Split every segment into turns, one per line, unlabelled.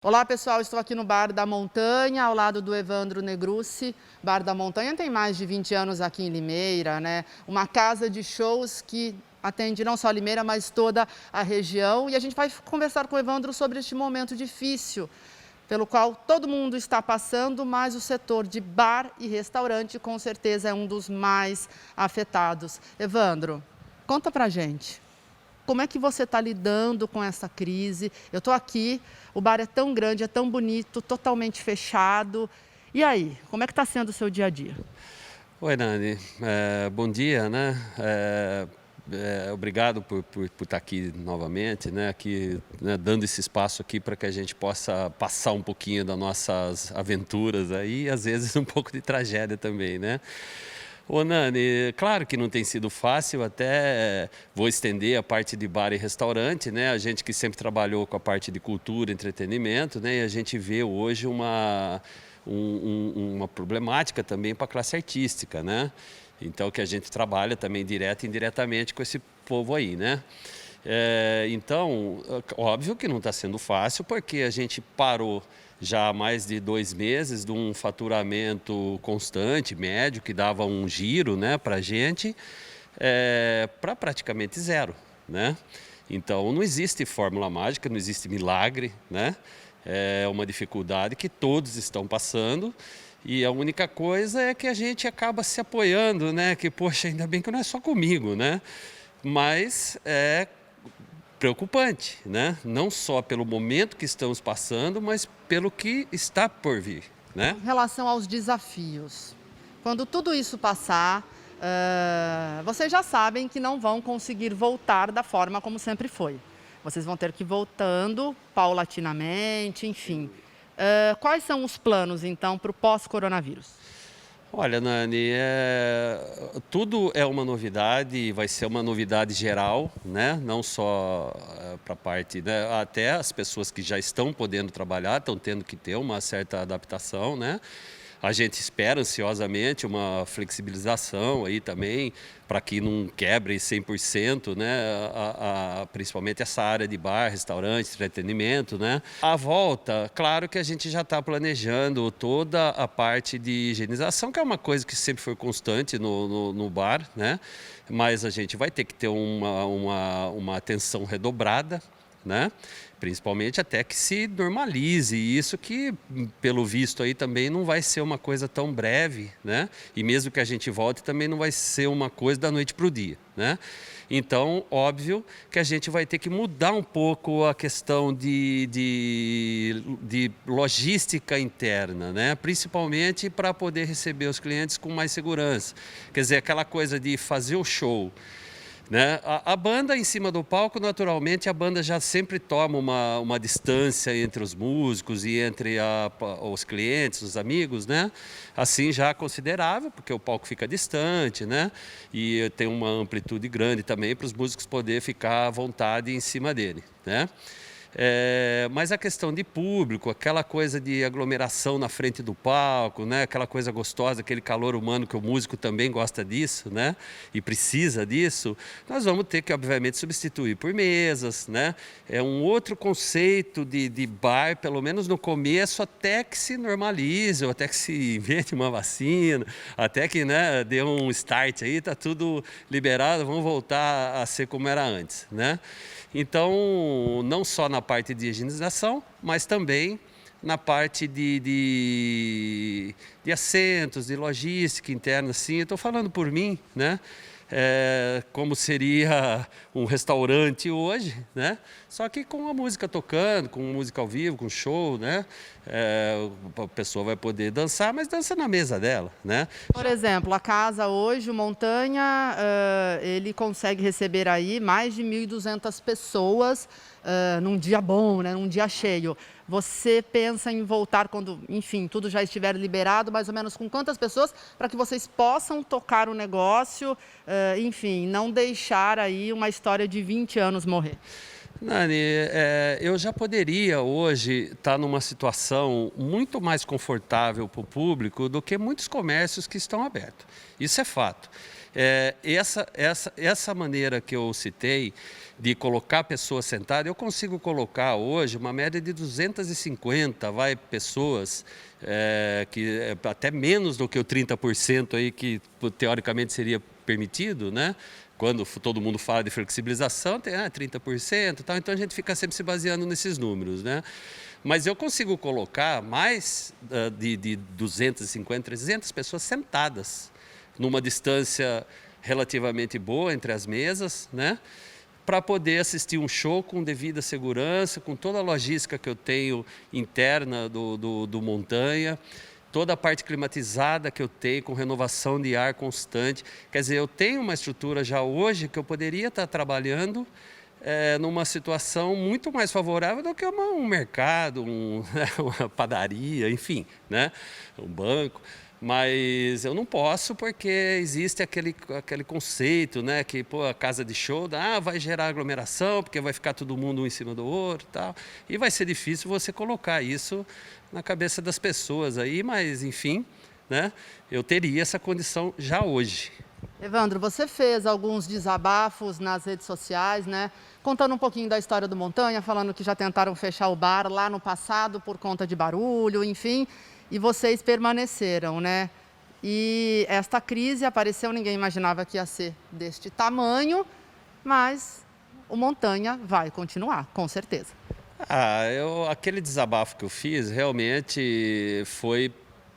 Olá pessoal, estou aqui no Bar da Montanha, ao lado do Evandro Negrucci. Bar da Montanha tem mais de 20 anos aqui em Limeira, né? Uma casa de shows que atende não só Limeira, mas toda a região. E a gente vai conversar com o Evandro sobre este momento difícil, pelo qual todo mundo está passando, mas o setor de bar e restaurante com certeza é um dos mais afetados. Evandro, conta pra gente. Como é que você está lidando com essa crise? Eu estou aqui, o bar é tão grande, é tão bonito, totalmente fechado. E aí, como é que está sendo o seu dia a dia?
Oi, Nani. Bom dia, né? Obrigado por estar aqui novamente, né? Aqui, né, dando esse espaço aqui para que a gente possa passar um pouquinho das nossas aventuras aí, e às vezes um pouco de tragédia também, né? Ô, Nani, claro que não tem sido fácil, até vou estender a parte de bar e restaurante, né? A gente que sempre trabalhou com a parte de cultura, entretenimento, né? E a gente vê hoje uma problemática também para a classe artística, né? Então, que a gente trabalha também direto e indiretamente com esse povo aí, né? Então, óbvio que não está sendo fácil, porque a gente parou já há mais de 2 meses de um faturamento constante, médio, que dava um giro, né, para a gente, para praticamente zero, né? Então, não existe fórmula mágica, não existe milagre, né? É uma dificuldade que todos estão passando. E a única coisa é que a gente acaba se apoiando, né? Que, poxa, ainda bem que não é só comigo, né? Mas é preocupante, né? Não só pelo momento que estamos passando, mas pelo que está por vir, né?
Em relação aos desafios, quando tudo isso passar, vocês já sabem que não vão conseguir voltar da forma como sempre foi. Vocês vão ter que ir voltando paulatinamente, enfim. Quais são os planos, então, para o pós-coronavírus?
Olha, Nani, tudo é uma novidade e vai ser uma novidade geral, né? Não só para a parte, né? Até as pessoas que já estão podendo trabalhar estão tendo que ter uma certa adaptação, né? A gente espera ansiosamente uma flexibilização aí também, para que não quebre 100%, né? Principalmente essa área de bar, restaurante, entretenimento, né? A volta, claro que a gente já está planejando toda a parte de higienização, que é uma coisa que sempre foi constante no bar, né? Mas a gente vai ter que ter uma atenção redobrada, né? Principalmente até que se normalize isso, que pelo visto aí também não vai ser uma coisa tão breve, né? E mesmo que a gente volte também não vai ser uma coisa da noite para o dia, né? Então, óbvio que a gente vai ter que mudar um pouco a questão de logística interna, né? Principalmente para poder receber os clientes com mais segurança. Quer dizer, aquela coisa de fazer o show, né? A banda em cima do palco, naturalmente, a banda já sempre toma uma distância entre os músicos e entre os clientes, os amigos, né? Assim já considerável, porque o palco fica distante, né? E tem uma amplitude grande também para os músicos poderem ficar à vontade em cima dele, né? Mas a questão de público, aquela coisa de aglomeração na frente do palco, né? Aquela coisa gostosa, aquele calor humano que o músico também gosta disso, né? E precisa disso, nós vamos ter que, obviamente, substituir por mesas, né? É um outro conceito de bar, pelo menos no começo, até que se normalize, ou até que se invente uma vacina, até que, né, dê um start aí, tá tudo liberado, vamos voltar a ser como era antes, né? Então, não só na parte de higienização, mas também na parte de assentos, de logística interna, assim. Eu estou falando por mim, né? Como seria um restaurante hoje, né? Só que com a música tocando, com música ao vivo, com show, né? A pessoa vai poder dançar, mas dança na mesa dela, né?
Por exemplo, a casa hoje, o Montanha, ele consegue receber aí mais de 1.200 pessoas, num dia bom, né, num dia cheio. Você pensa em voltar quando, enfim, tudo já estiver liberado, mais ou menos com quantas pessoas, para que vocês possam tocar o negócio, enfim, não deixar aí uma história de 20 anos morrer?
Nani, eu já poderia hoje estar numa situação muito mais confortável para o público do que muitos comércios que estão abertos. Isso é fato. Essa maneira que eu citei de colocar a pessoa sentada, eu consigo colocar hoje uma média de 250 pessoas, que até menos do que o 30% aí que teoricamente seria permitido, né? Quando todo mundo fala de flexibilização, tem 30%, tal, então a gente fica sempre se baseando nesses números, né? Mas eu consigo colocar mais de 250, 300 pessoas sentadas, numa distância relativamente boa entre as mesas, né? Para poder assistir um show com devida segurança, com toda a logística que eu tenho interna do Montanha, toda a parte climatizada que eu tenho, com renovação de ar constante. Quer dizer, eu tenho uma estrutura já hoje que eu poderia estar trabalhando numa situação muito mais favorável do que um mercado, uma padaria, enfim, né? Um banco. Mas eu não posso porque existe aquele conceito, né? Que a casa de show vai gerar aglomeração, porque vai ficar todo mundo um em cima do outro e tal. E vai ser difícil você colocar isso na cabeça das pessoas aí, mas enfim, né? Eu teria essa condição já hoje.
Evandro, você fez alguns desabafos nas redes sociais, né? Contando um pouquinho da história do Montanha, falando que já tentaram fechar o bar lá no passado por conta de barulho, enfim, e vocês permaneceram, né? E esta crise apareceu, ninguém imaginava que ia ser deste tamanho, mas o Montanha vai continuar, com certeza.
Aquele desabafo que eu fiz realmente foi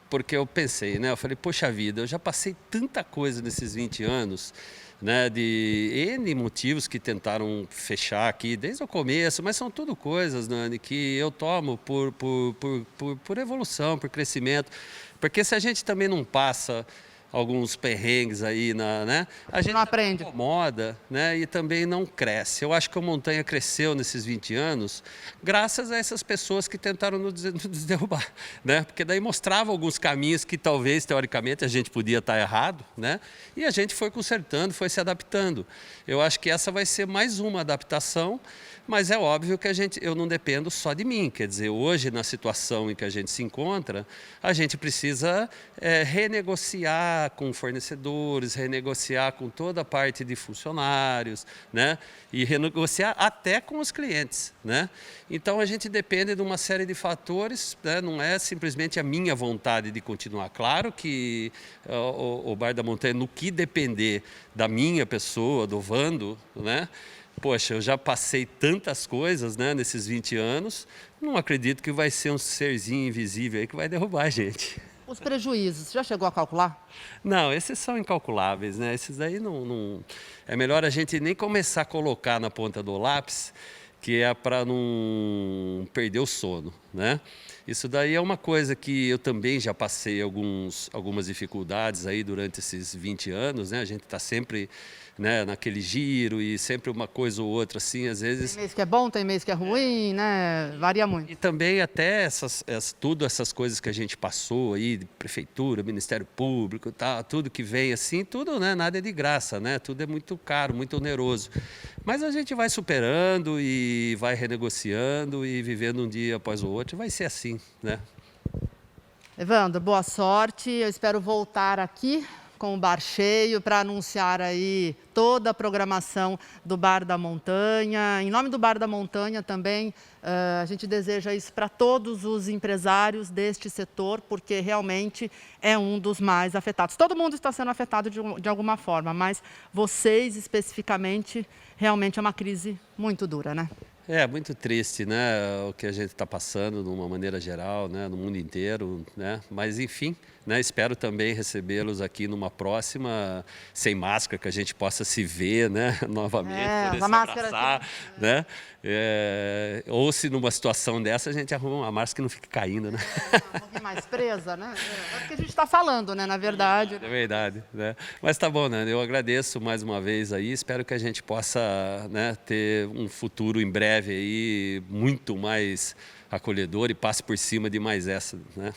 porque eu pensei, né? Eu falei, poxa vida, eu já passei tanta coisa nesses 20 anos, né? De N motivos que tentaram fechar aqui desde o começo, mas são tudo coisas, Nani, que eu tomo por evolução, por crescimento. Porque se a gente também não passa alguns perrengues aí, né? A gente
não aprende.
Incomoda, né? E também não cresce. Eu acho que a Montanha cresceu nesses 20 anos graças a essas pessoas que tentaram nos derrubar, né? Porque daí mostrava alguns caminhos que talvez, teoricamente, a gente podia estar errado, né? E a gente foi consertando, foi se adaptando. Eu acho que essa vai ser mais uma adaptação, mas é óbvio que eu não dependo só de mim. Quer dizer, hoje, na situação em que a gente se encontra, a gente precisa renegociar com fornecedores, renegociar com toda a parte de funcionários, né? E renegociar até com os clientes, né? Então, a gente depende de uma série de fatores, né? Não é simplesmente a minha vontade de continuar. Claro que o Bar da Montanha, no que depender da minha pessoa, do Vando, né? Poxa, eu já passei tantas coisas, né, nesses 20 anos, não acredito que vai ser um serzinho invisível aí que vai derrubar a gente.
Os prejuízos, já chegou a calcular?
Não, esses são incalculáveis, né? Esses aí não... É melhor a gente nem começar a colocar na ponta do lápis, que é para não perder o sono, né? Isso daí é uma coisa que eu também já passei algumas dificuldades aí durante esses 20 anos, né? A gente está sempre, né, naquele giro e sempre uma coisa ou outra assim, às vezes...
Tem mês que é bom, tem mês que é ruim, né? Varia muito.
E também até tudo essas coisas que a gente passou aí, de prefeitura, Ministério Público, tal, tudo que vem assim, tudo, né, nada é de graça, né? Tudo é muito caro, muito oneroso. Mas a gente vai superando e vai renegociando e vivendo um dia após o outro, vai ser assim, né?
Evandro, boa sorte. Eu espero voltar aqui com o bar cheio para anunciar aí toda a programação do Bar da Montanha. Em nome do Bar da Montanha também, a gente deseja isso para todos os empresários deste setor, porque realmente é um dos mais afetados. Todo mundo está sendo afetado de alguma forma, mas vocês especificamente, realmente é uma crise muito dura, né?
É muito triste, né, o que a gente está passando de uma maneira geral, né, no mundo inteiro, né, mas enfim, né, espero também recebê-los aqui numa próxima, sem máscara, que a gente possa se ver, né, novamente, poder se abraçar, né, ou se numa situação dessa a gente arruma uma máscara que não fique caindo, né.
Um pouquinho mais presa, né, é o que a gente está falando, né, na verdade.
É verdade, né, mas tá bom, né, eu agradeço mais uma vez aí, espero que a gente possa, né, ter um futuro em breve aí muito mais acolhedor e passe por cima de mais essa, né?